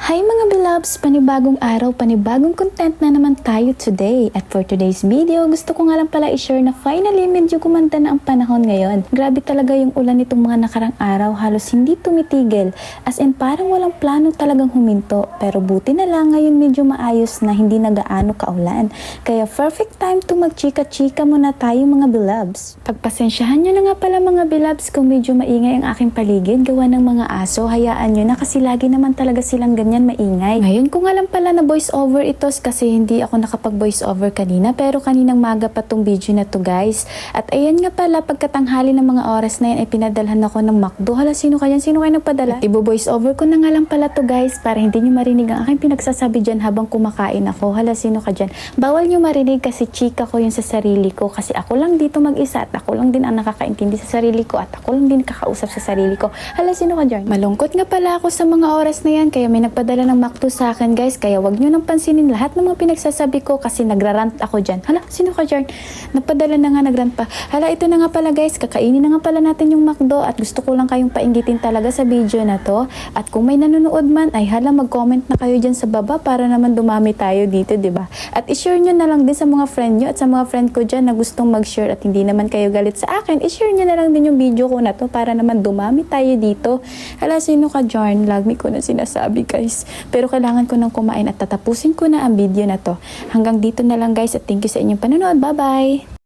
Hi mga beloveds! Panibagong araw, panibagong content na naman tayo today. At for today's video, gusto ko nga lang pala i-share na finally medyo gumanda na ang panahon ngayon. Grabe talaga yung ulan nitong mga nakarang araw, halos hindi tumitigil. As in parang walang plano talagang huminto. Pero buti na lang ngayon medyo maayos na hindi na gaano kaulan. Kaya perfect time to magchika-chika muna tayo mga beloveds. Pagpasensyahan nyo na nga pala mga beloveds kung medyo maingay ang aking paligid gawa ng mga aso. Hayaan nyo na kasi lagi naman talaga silang ganyan maingay. Ngayon ko nga lang pala na voice over ito kasi hindi ako nakapag voice over kanina pero kaninang maga pa tong video na to guys. At ayan nga pala pagkatanghali ng mga oras na yan ay pinadalhan ako ng McDo. Hala, sino kayo? Sino kayo nagpadala? At ibo-voice over ko na nga lang pala to guys para hindi nyo marinig ang aking pinagsasabi dyan habang kumakain ako. Hala, sino ka dyan? Bawal nyo marinig kasi chika ko yun sa sarili ko kasi ako lang dito mag-isa at ako lang din ang nakakaintindi sa sarili ko at ako lang din kakausap sa sarili ko. Hala, sino ka dyan? Malungkot nga pala ako sa mga oras na yan kaya may nagpadala ng McDo sa akin guys, kaya wag nyo nang pansinin lahat ng mga pinagsasabi ko kasi nagrarant ako dyan. Hala, sino ka dyan? Nagpadala na nga, nagrant pa. Hala, ito na nga pala guys, kakainin na nga pala natin yung McDo at gusto ko lang kayong painggitin talaga sa video na to. At kung may nanonood man, ay hala, mag-comment na kayo dyan sa baba para naman dumami tayo dito, diba? At i-share nyo na lang din sa mga friend nyo at sa mga friend ko dyan na gustong mag-share at hindi naman kayo galit sa akin, i-share nyo na lang din yung video ko na to para naman dumami tayo dito. Hala, sino ka dyan? Lagi ko na sinasabi guys. Pero kailangan ko nang kumain at tatapusin ko na ang video na to. Hanggang dito na lang guys at thank you sa inyong panonood. Bye-bye!